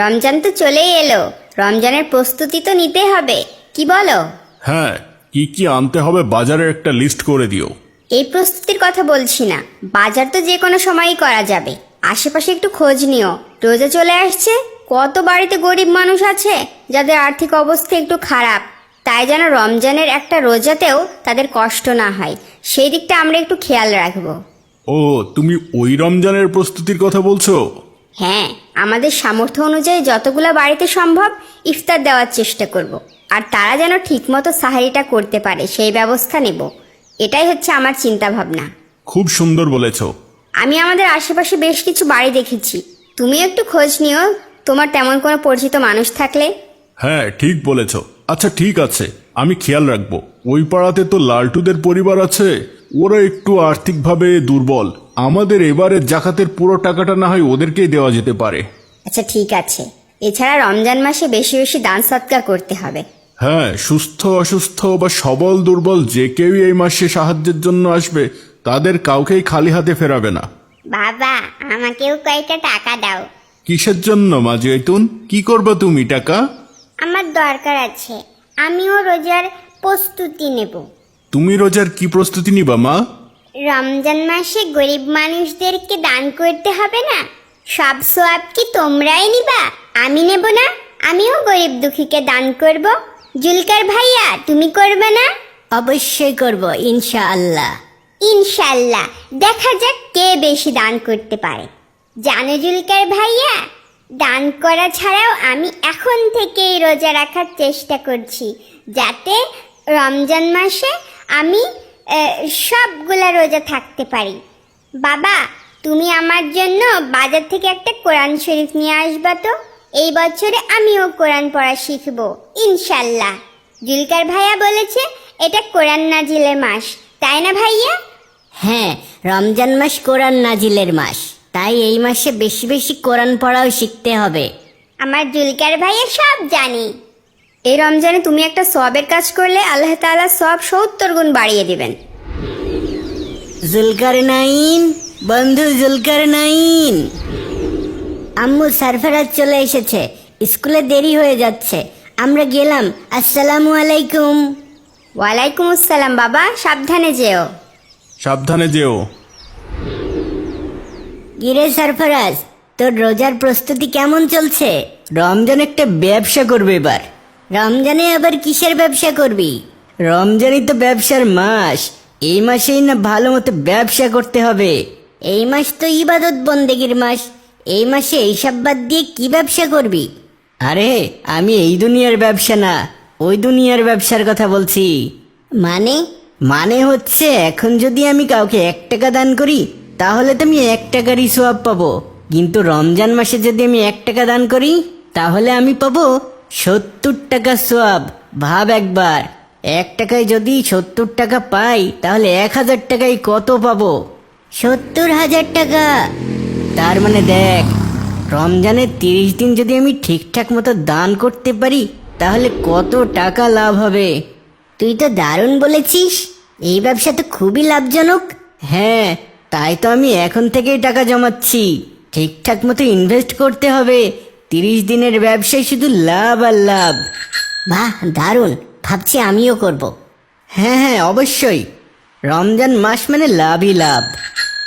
রমজান তো চলেই এলো, রমজানের প্রস্তুতি তো নিতে হবে, কি বলো? হ্যাঁ, কি কি আনতে হবে বাজারের একটা লিস্ট করে দিও। এই প্রস্তুতির কথা বলছি না, বাজার তো যে কোনো সময়ই করা যাবে। আশেপাশে একটু খোঁজ নিও, রোজা চলে আসছে, কত বাড়িতে গরিব মানুষ আছে যাদের আর্থিক অবস্থা একটু খারাপ, তাই যেন রমজানের একটা রোজাতেও তাদের কষ্ট না হয়, সেই দিকটা আমরা একটু খেয়াল রাখবো। ও, তুমি ওই রমজানের প্রস্তুতির কথা বলছো? হ্যাঁ, আমাদের সামর্থ্য অনুযায়ী যতগুলো বাড়িতে সম্ভব ইফতার দেওয়ার চেষ্টা করব। আর তারা যেন ঠিকমতো সাহারিটা করতে পারে সেই ব্যবস্থা নেব, এটাই হচ্ছে আমার চিন্তা ভাবনা। খুব সুন্দর বলেছো। আমি আমাদের আশেপাশে বেশ কিছু বাড়ি দেখেছি, তুমি একটু খোঁজ নিও তোমার তেমন কোনো পরিচিত মানুষ থাকলে। হ্যাঁ, ঠিক বলেছো। আচ্ছা ঠিক আছে, আমি খেয়াল রাখবো। ওই পাড়াতে তো লালটুদের পরিবার আছে, ওরা একটু আর্থিকভাবে দুর্বল। আমাদের এবারের জাকাতের পুরো টাকাটা না হয় ওদেরকেই দেওয়া যেতে পারে। আচ্ছা ঠিক আছে, এছাড়া রমজান মাসে বেশি বেশি দান সৎকার করতে হবে। হ্যাঁ, সুস্থ অসুস্থ বা সবল দুর্বল যে কেউই এই মাসে সাহায্যের জন্য আসবে, তাদের কাউকেই খালি হাতে ফেরাবে না। বাবা, আমাকেও কয়েকটা টাকা দাও। কিসের জন্য মা জৈতুন? কি করবা তুমি টাকা? আমার দরকার আছে, আমিও রোজার প্রস্তুতি নেব। তুমি রোজার কি প্রস্তুতি নিবা মা? রমজান মাসে গরিব মানুষদেরকে দান করতে হবে না, সব সোয়াব কি তোমরাই নিবা, আমি নেব না? আমিও গরিব দুঃখীকে দান করব। জুলকার ভাইয়া, তুমি করবে না? অবশ্যই করব, ইনশাআল্লাহ। ইনশাল্লাহ, দেখা যাক কে বেশি দান করতে পারে। জানো জুলকার ভাইয়া, দান করা ছাড়াও আমি এখন থেকেই রোজা রাখার চেষ্টা করছি, যাতে রমজান মাসে আমি সবগুলা রোজা থাকতে পারি। বাবা, তুমি আমার জন্য বাজার থেকে একটা কোরআন শরীফ নিয়ে আসবা তো, এই বছরে আমিও কোরআন পড়া শিখব ইনশাল্লাহ। জুলকার ভাইয়া বলেছে এটা কোরআন নাজিলের মাস, তাই না ভাইয়া? হ্যাঁ, রমজান মাস কোরআন নাজিলের মাস, তাই এই মাসে বেশি বেশি কোরআন পড়াও শিখতে হবে। আমার জুলকার ভাইয়া সব জানি। এই রমজানে তুমি একটা সওয়াবের কাজ করলে আল্লাহ তাআলা সওয়াব 70 গুণ বাড়িয়ে দিবেন। জুলকারনাইন, বন্ধু জুলকারনাইন। আম্মু, সারফারাজ চলে এসেছে, স্কুলে দেরি হয়ে যাচ্ছে, আমরা গেলাম। আসসালামু আলাইকুম। ওয়ালাইকুম আসসালাম বাবা, সাবধানে যেও। সাবধানে যেও। গিরে সারফারাজ, তোর রোজার প্রস্তুতি কেমন চলছে? রমজান একটা ব্যবসা করবে এবার। রমজানে আবার কিসের ব্যবসা করবি? রমজানই তো ব্যবসার মাস, এই মাসেই না ভালো মতো ব্যবসা করতে হবে। এই মাস তো ইবাদত বন্দেগীর মাস, এই মাসে এইসব বাদ দিয়ে কি ব্যবসা করবি? আরে আমি এই দুনিয়ার ব্যবসা না, ওই দুনিয়ার ব্যবসার কথা বলছি। মানে? মানে হচ্ছে এখন যদি আমি কাউকে 1 টাকা দান করি তাহলে তো আমি 1 টাকারই সওয়াব পাবো, কিন্তু রমজান মাসে যদি আমি 1 টাকা দান করি তাহলে আমি পাবো 70 টাকা সওয়াব। ভাব একবার, 1 টাকায় যদি 70 টাকা পাই তাহলে 1000 টাকায় কত পাবো? 70,000 টাকা। তার মানে দেখ, রমজানের 30 দিন যদি আমি ঠিকঠাক মতো দান করতে পারি তাহলে কত টাকা লাভ হবে। তুই তো দারুণ বলেছিস, এই ব্যবসা তো খুবই লাভজনক। হ্যাঁ, তাই তো আমি এখন থেকেই টাকা জমাচ্ছি। ঠিকঠাক মতো ইনভেস্ট করতে হবে, 30 দিনের ব্যবসায় শুধু লাভ আর লাভ। বাহ, দারুণ, ভাবছি আমিও করব। হ্যাঁ হ্যাঁ, অবশ্যই, রমজান মাস মানে লাভই লাভ।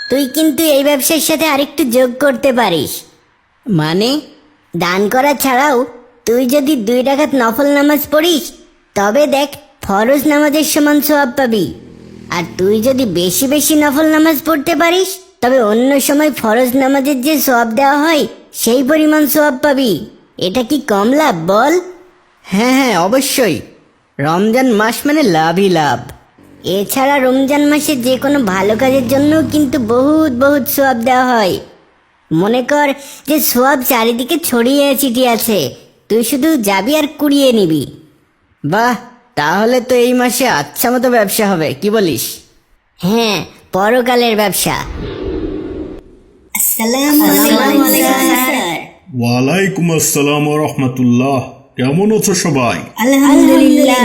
তুই কিন্তু এই ব্যবসার সাথে আরেকটু যোগ করতে পারিস। মানে? দান করা ছাড়াও তুই যদি 2 রাকাত নফল নামাজ পড়িস তবে দেখ ফরজ নামাজের সমান সওয়াব পাবি। আর তুই যদি বেশি বেশি নফল নামাজ পড়তে পারিস তবে অন্য সময় ফরজ নামাজের যে সওয়াব দেওয়া হয় সেই পরিমাণ সওয়াব পাবি। এটা কি কম লাভ বল? হ্যাঁ হ্যাঁ, অবশ্যই, রমজান মাস মানে লাভই লাভ। এছাড়া রমজান মাসে যে কোনো ভালো কাজের জন্য কিন্তু বহুত বহুত সওয়াব দেওয়া হয়। মনে কর যে সওয়াব চারিদিকে ছড়িয়ে ছিটিয়ে আছে, তুই শুধু যাবি আর কুড়িয়ে নিবি। বাহ, তাহলে তো এই মাসে আচ্ছা মতো ব্যবসা হবে, কি বলিস? হ্যাঁ, পরকালের ব্যবসা। আসসালামু আলাইকুম স্যার। ওয়ালাইকুম আসসালাম ওয়া রাহমাতুল্লাহ। কেমন আছো সবাই? আলহামদুলিল্লাহ।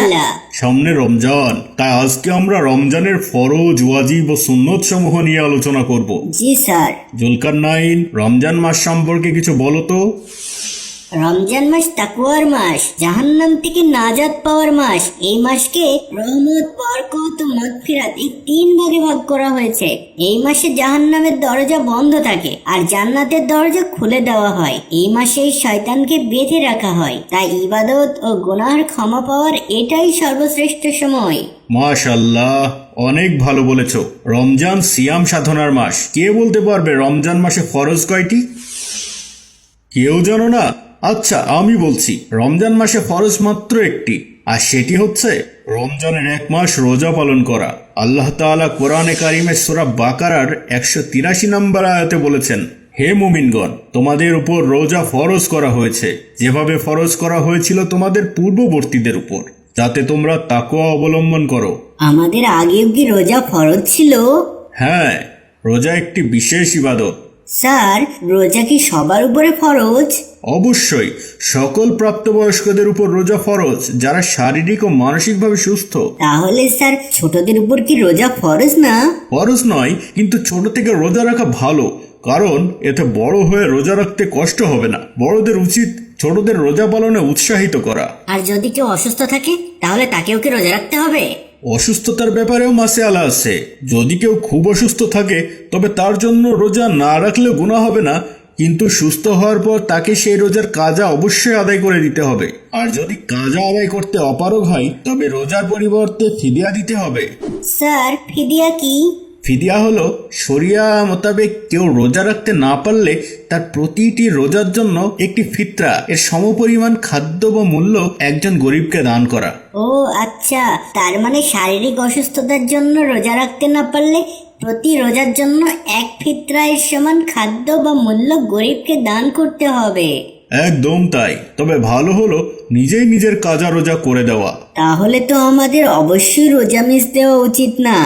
সামনে রমজান, তাই আজকে আমরা রমজানের ফরজ, ওয়াজিব ও সুন্নত সমূহ নিয়ে আলোচনা করব। জি স্যার। জুলকারনাইন, রমজান মাস সম্পর্কে কিছু বলো তো। রমজান মাস তাকওয়ার মাস, জাহান্নাম থেকে নাজাত পাওয়ার মাস। এই মাসকে রহমত, বরকত ও মাগফিরাত এই 3 ভাগে ভাগ করা হয়েছে। এই মাসে জাহান্নামের দরজা বন্ধ থাকে আর জান্নাতের দরজা খুলে দেওয়া হয়। এই মাসে শয়তানকে বেঁধে রাখা হয়, তাই ইবাদত ও গুনাহের ক্ষমা পাওয়ার এটাই সর্বশ্রেষ্ঠ সময়। মাশাআল্লাহ, অনেক ভালো বলেছ। রমজান সিয়াম সাধনার মাস। কে বলতে পারবে রমজান মাসে ফরজ কয়টি? কেউ জানো না? আচ্ছা, আমি বলছি। রমজান মাসে ফরজ মাত্র একটি, আর সেটি হচ্ছে রমজানের 1 মাস রোজা পালন করা। আল্লাহ তাআলা কোরআনে কারিমে সূরা বাকারার 183 নম্বর আয়াতে বলেছেন, হে মুমিনগণ, তোমাদের উপর রোজা ফরজ করা হয়েছে, যেভাবে ফরজ করা হয়েছিল তোমাদের পূর্ববর্তীদের উপর, যাতে তোমরা তাকওয়া অবলম্বন করো। আমাদের আগেও কি রোজা ফরজ ছিল? হ্যাঁ, রোজা একটি বিশেষ ইবাদত। স্যার, রোজা কি সবার উপরে ফরজ? অবশ্যই, সকল প্রাপ্তবয়স্কদের উপর রোজা ফরজ, যারা শারীরিক ও মানসিকভাবে সুস্থ। তাহলে স্যার, ছোটদের উপর কি রোজা ফরজ না? ফরজ নয়, কিন্তু ছোট থেকে রোজা রাখা ভালো, কারণ এতে বড় হয়ে রোজা রাখতে কষ্ট হবে না। বড়দের উচিত ছোটদের রোজা পালনে উৎসাহিত করা। আর যদি কেউ অসুস্থ থাকে, তাহলে তাকেও কি রোজা রাখতে হবে? অসুস্থতার ব্যাপারেও মাসআলা আছে। যদি কেউ খুব অসুস্থ থাকে, তবে তার জন্য রোজা না রাখলেও গুনাহ হবে না, কিন্তু সুস্থ হওয়ার পর তাকে সেই রোজার কাজা অবশ্যই আদায় করে দিতে হবে। আর যদি কাজা আদায় করতে অপারগ হয়, তবে রোজার পরিবর্তে ফিদিয়া দিতে হবে। স্যার, ফিদিয়া কি? ফিদিয়া হলো শরিয়া মোতাবেক কেউ রোজা রাখতে না পারলে তার প্রতিটি রোজার জন্য একটি ফিতরা এর সমপরিমাণ খাদ্য বা মূল্য একজন গরিবকে দান করা। ও আচ্ছা, তার মানে শারীরিক অসুস্থতার জন্য রোজা রাখতে না পারলে প্রতি রোজার জন্য 1 ফিতরা এর সমান খাদ্য বা মূল্য গরিবকে দান করতে হবে। একদম তাই। তবে ভালো হলো নিজেই নিজের কাজা রোজা করে দেওয়া। তাহলে তো আমাদের অবশ্যই রোজা মিস দেওয়া উচিত না।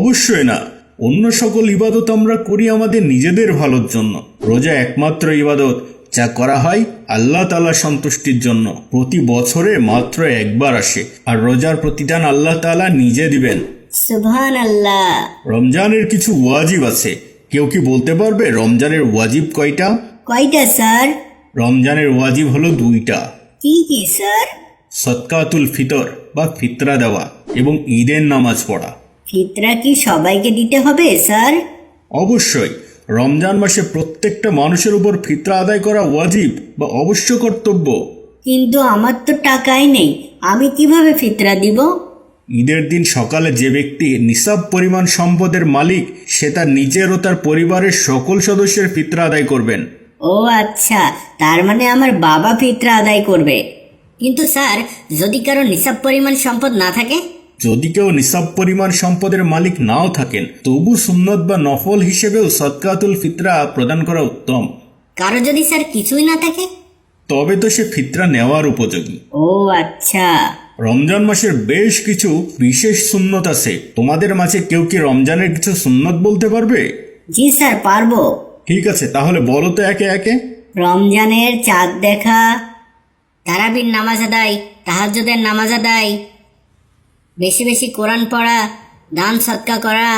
অবশ্যই না। অন্য সকল ইবাদত আমরা করি আমাদের নিজেদের ভালোর জন্য। রোজা একমাত্র ইবাদত যা করা হয় আল্লাহ তাআলার সন্তুষ্টির জন্য। প্রতি বছরে মাত্র একবার আসে, আর রোজার প্রতিদান আল্লাহ তাআলা নিজে দিবেন। সুবহানাল্লাহ। রমজানের কিছু ওয়াজিব আছে। কেউ কি বলতে পারবে রমজানের ওয়াজিব কয়টা? কয়টা স্যার? রমজানের ওয়াজিব হলো 2টা। কি কি স্যার? সদকাতুল ফিতর বা ফিতরা দেওয়া এবং ঈদের নামাজ পড়া। ফিতরা কি সবাইকে দিতে হবে স্যার? অবশ্যই। রমজান মাসে প্রত্যেকটা মানুষের উপর ফিতরা আদায় করা ওয়াজিব বা অবশ্য কর্তব্য। কিন্তু আমার তো টাকাই নেই, আমি কিভাবে ফিতরা দিব? ঈদের দিন সকালে যে ব্যক্তি নিসাব পরিমাণ সম্পদের মালিক, সে তার নিজের ও তার পরিবারের সকল সদস্যের ফিতরা আদায় করবেন। ও আচ্ছা, তার মানে আমার বাবা ফিতরা আদায় করবে। কিন্তু স্যার, যদি কারো নিসাব পরিমাণ সম্পদ না থাকে? যদি কেউ নিসাব পরিমাণ সম্পদের মালিক নাও থাকেন, তবু সুন্নত বা নফল হিসেবেও সদকাতুল ফিতরা প্রদান করা উত্তম। কারো যদি স্যার কিছুই না থাকে? তবে তো সে ফিতরা নেওয়ার উপযোগী। ও আচ্ছা। রমজান মাসের বেশ কিছু বিশেষ সুন্নত আছে। তোমাদের মাঝে কেউ কি রমজানের কিছু সুন্নত বলতে পারবে? জি স্যার, পারবো। ঠিক আছে, তাহলে বলো তো একে একে। রমজানের চাঁদ দেখা, তারাবির নামাজ আদায়, তাহাজ্জুদের নামাজ আদায়, বেশি বেশি কোরআন পড়া, দান সদকা করা,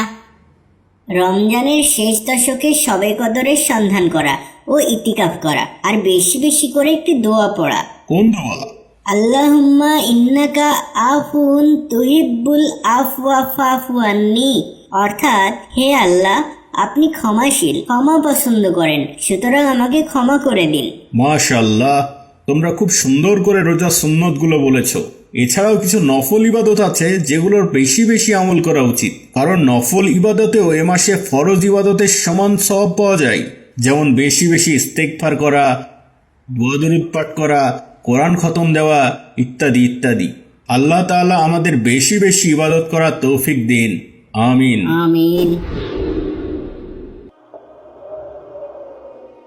রমজানের শেষ দশকে শবে কদরের সন্ধান করা ও ইতিকাফ করা, আর বেশি বেশি করে একটি দোয়া পড়া। কোন দোয়া? আল্লাহুম্মা ইন্নাকা আফুন তুহিব্বুল আফওয়া ফাফু আন্নি, অর্থাৎ হে আল্লাহ, আপনি ক্ষমাশীল, ক্ষমা পছন্দ করেন, সুতরাং আমাকে ক্ষমা করে দিন। মাশাআল্লাহ, তোমরা খুব সুন্দর করে রোজা সুন্নতগুলো বলেছো। এছাড়াও কিছু নফল ইবাদত আছে যেগুলোর বেশি বেশি আমল করা উচিত, কারণ নফল ইবাদতেও এ মাসে ফরজ ইবাদতের সমান সওয়াব পাওয়া যায়। যেমন বেশি বেশি ইস্তেগফার করা, দুআ দরুদ পাঠ করা, কোরআন খতম দেওয়া ইত্যাদি ইত্যাদি। আল্লাহ তাআলা আমাদের বেশি বেশি ইবাদত করার তৌফিক দিন। আমিন আমিন।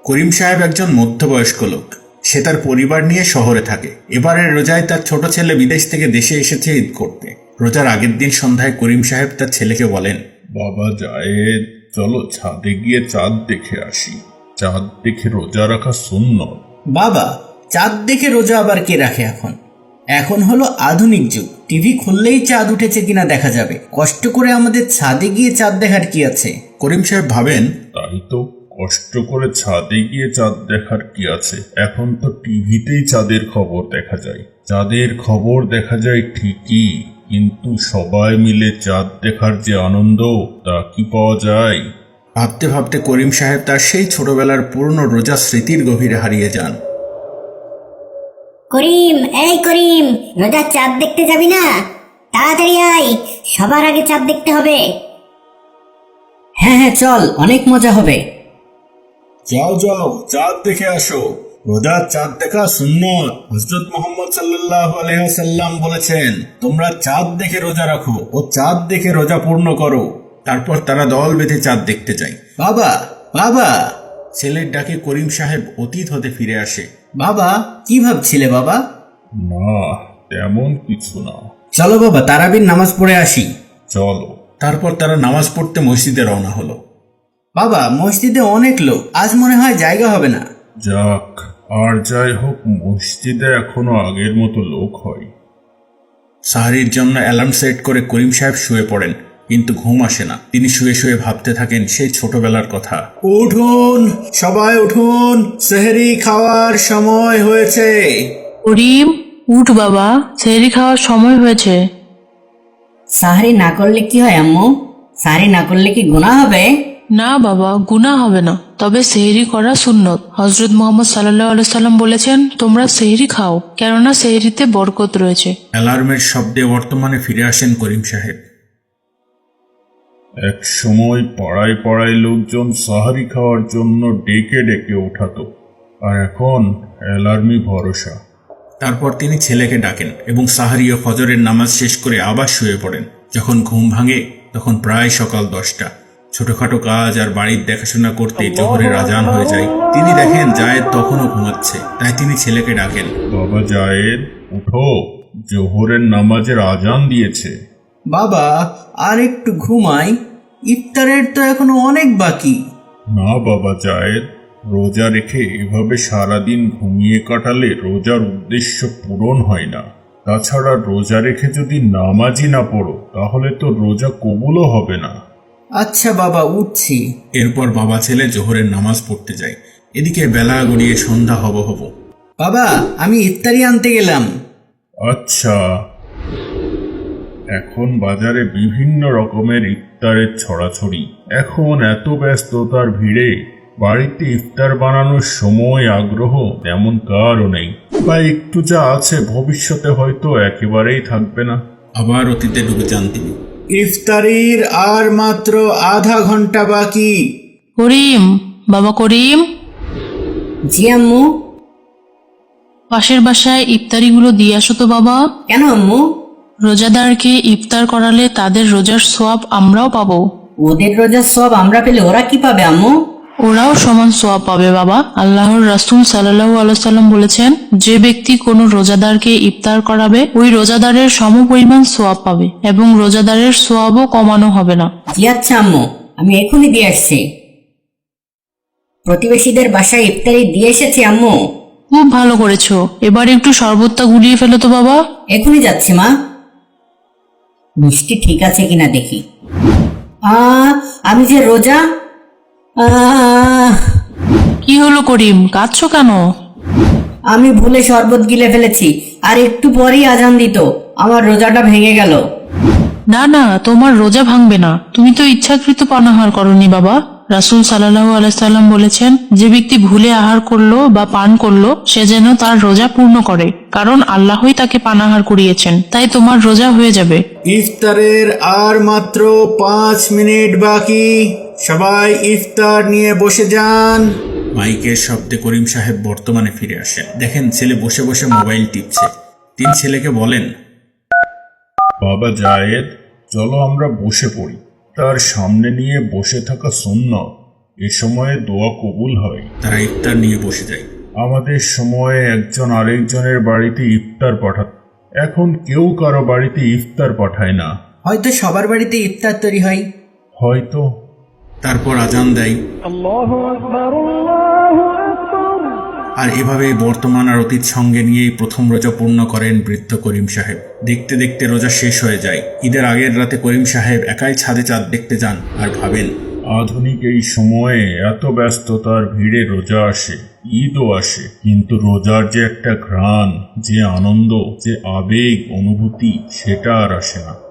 করিম সাহেব একজন মধ্যবয়স্ক লোক। সে তার পরিবার নিয়ে শহরে থাকে। এবারের রোজায় তার ছোট ছেলে বিদেশ থেকে দেশে এসেছে ঈদ করতে। রোজার আগের দিন সন্ধ্যায় করিম সাহেব তার ছেলেকে বলেন, বাবা জায়েদ, চলো ছাদে গিয়ে চাঁদ দেখে আসি। চাঁদ দেখে রোজা রাখা সুন্নত। বাবা, চাঁদ দেখে রোজা আবার কে রাখে? এখন হলো আধুনিক যুগ, টিভি খুললেই চাঁদ উঠেছে কিনা দেখা যাবে। কষ্ট করে আমাদের ছাদে গিয়ে চাঁদ দেখার কি আছে? করিম সাহেব ভাবেন, তাই তো কষ্ট করে ছাদে গিয়ে চাঁদ দেখার কি আছে? এখন তো টিভিতেই চাঁদের খবর দেখা যায়। চাঁদের খবর দেখা যায় ঠিকই, কিন্তু সবাই মিলে চাঁদ দেখার যে আনন্দ তা কি পাওয়া যায়? ভাবতে ভাবতে করিম সাহেব তার সেই ছোটবেলার পুরনো রোজা স্মৃতির গভীরে হারিয়ে যান। করিম, এই করিম, রোজার চাঁদ দেখতে যাবি না? তাড়াতাড়ি আয়, সবার আগে চাঁদ দেখতে হবে। হ্যাঁ হ্যাঁ চল, অনেক মজা হবে। যাও যাও, চাঁদ দেখে আসো। রোজার চাঁদ দেখা সুন্নত। হযরত মুহাম্মদ সাল্লাল্লাহু আলাইহি ওয়াসাল্লাম বলেছেন, তোমরা চাঁদ দেখে রোজা রাখো ও চাঁদ দেখে রোজা পূর্ণ করো। তারপর তারা দল বেঁধে চাঁদ দেখতে যায়। বাবা, বাবা! ছেলের ডাকে করিম সাহেব অতীত হতে ফিরে আসে। বাবা, কি ভাবছিলে বাবা? না, তেমন কিছু না। চলো বাবা, তারাবির নামাজ পড়ে আসি। চলো। তারপর তারা নামাজ পড়তে মসজিদে রওনা হলো। বাবা, মসজিদে অনেক লোক, আজ মনে হয় জায়গা হবে না। যাক, আর যাই হোক, মসজিদে এখনো আগের মতো লোক হয়। সাহারির জন্য অ্যালার্ম সেট করে করিম সাহেব শুয়ে পড়েন, কিন্তু ঘুম আসে না। তিনি শুয়ে শুয়ে ভাবতে থাকেন সেই ছোটবেলার কথা। উঠুন, সবাই উঠুন, সেহরি খাওয়ার সময় হয়েছে। করিম, উঠ বাবা, সেহরি খাওয়ার সময় হয়েছে। সাহারি না করলে কি হয় আম্মু? সাহারি না করলে কি গুনাহ হবে? না বাবা, গুনাহ হবে না, তবে সেহরি করা সুন্নত। হযরত মুহাম্মদ সাল্লাল্লাহু আলাইহি সাল্লাম বলেছেন, তোমরা সেহরি খাও, কেননা সেহরিতে বরকত রয়েছে। অ্যালার্মের শব্দে বর্তমানে ফিরে আসেন করিম সাহেব। এক সময় পাড়ায় পাড়ায় লোকজন সাহারি খাওয়ার জন্য ডেকে ডেকে ওঠাতো, আর এখন অ্যালার্মই ভরসা। তারপর তিনি ছেলেকে ডাকেন এবং সাহারি ও ফজরের নামাজ শেষ করে আবার শুয়ে পড়েন। যখন ঘুম ভাঙে তখন প্রায় সকাল 10টা। ছোটখাটো কাজ আর বাড়ির দেখাশোনা করতে জোহরের আজান হয়ে যায়। তিনি দেখেন জায়েদ তখনও ঘুমাচ্ছে, তাই তিনি ছেলেকে ডাকেন। বাবা জায়েদ, উঠো, জোহরের নামাজের আজান দিয়েছে। বাবা, আর একটু ঘুমাই, ইফতারের তো এখনো অনেক বাকি। না বাবা জায়েদ, রোজা রেখে এভাবে সারাদিন ঘুমিয়ে কাটালে রোজার উদ্দেশ্য পূরণ হয় না। তাছাড়া রোজা রেখে যদি নামাজই না পড়ো তাহলে তো রোজা কবুলও হবে না। আচ্ছা বাবা, উঠছি। এরপর বাবা ছেলে জোহরের নামাজ পড়তে যায়। এদিকে বেলা গড়িয়ে সন্ধ্যা হব হব। বাবা, আমি ইফতারি আনতে গেলাম। আচ্ছা। এখন বাজারে বিভিন্ন রকমের ইফতারের ছড়াছড়ি। এখন এত ব্যস্ততার ভিড়ে বাড়িতে ইফতার বানানোর সময় আগ্রহ তেমন কারও নেই, বা একটু যা আছে ভবিষ্যতে হয়তো একেবারেই থাকবে না। আবার অতীতে ডুবে যান তিনি। ইফতারির আর মাত্র আধা ঘন্টা বাকি। করিম, বাবা করিম, জি আম্মু। পাশের বাসায় ইফতারিগুলো দিয়ে আসো তো বাবা। কেন আম্মু? রোজাদারকে ইফতার করালে তাদের রোজার সোয়াব আমরাও পাবো। ওদের রোজার সব আমরা পেলে ওরা কি পাবে আম্মু? ওরাও সমান সোয়াব পাবে বাবা। আল্লাহর রাসূল সাল্লাল্লাহু আলাইহি সাল্লাম বলেছেন, যে ব্যক্তি কোনো রোজাদারকে ইফতার করাবে ওই রোজাদারের সমপরিমাণ সোয়াব পাবে এবং রোজাদারের সোয়াবও কমানো হবে না। জি আচ্ছা আম্মু, আমি এখনই দিয়ে আসছি। প্রতিবেশীদের বাসায় ইফতারি দিয়ে এসেছি আম্মু। খুব ভালো করেছো, এবার একটু শরবতটা গুলিয়ে ফেলো তো বাবা। এখনই যাচ্ছি মা। মিষ্টি ঠিক আছে কিনা দেখি। আমি যে রোজা। কি হলো করিম, কাঁদছো কেন? আমি ভুলে শরবত গিলে ফেলেছি, আর একটু পরেই আজান দিত, আমার রোজাটা ভেঙে গেল। না না, তোমার রোজা ভাঙবে না, তুমি তো ইচ্ছাকৃত পানাহার করনি বাবা। রাসূল সাল্লাল্লাহু আলাইহি সাল্লাম বলেছেন, যে ব্যক্তি ভুলে আহার করলো বা পান করলো সে যেন তার রোজা পূর্ণ করে, কারণ আল্লাহই তাকে পানাহার করিয়েছেন, তাই তোমার রোজা হয়ে যাবে। ইফতারের আর মাত্র 5 মিনিট বাকি। সবাই ইফতার নিয়ে বসে যান। মাইকের শব্দে করিম সাহেব বর্তমানে ফিরে আসেন। দেখেন ছেলে বসে বসে মোবাইল টিপছে। তিনি ছেলেকে বলেন, বাবা জায়েদ, চলো আমরা বসে পড়ি। তার সামনে নিয়ে বসে থাকা সুন্নত, এ সময়ে দোয়া কবুল হয়। তারা ইফতার নিয়ে বসে যায়। আমাদের সময়ে একজন আরেকজনের বাড়িতে ইফতার পাঠাত, এখন কেউ কারো বাড়িতে ইফতার পাঠায় না। হয়তো সবার বাড়িতে ইফতার তৈরি হয়। হয়তো। তারপর আজান দেয়। আর এভাবে বর্তমান আর অতীত সঙ্গে নিয়েই প্রথম রোজা পূর্ণ করেন বৃদ্ধ করিম সাহেব। দেখতে দেখতে রোজা শেষ হয়ে যায়। ঈদের আগের রাতে করিম সাহেব একাই ছাদে চাঁদ দেখতে যান আর ভাবেন, আধুনিক এই সময়ে এত ব্যস্ততার ভিড়ে রোজা আসে, ঈদও আসে, কিন্তু রোজার যে একটা ঘ্রাণ, যে আনন্দ, যে আবেগ অনুভূতি, সেটা আর আসে না।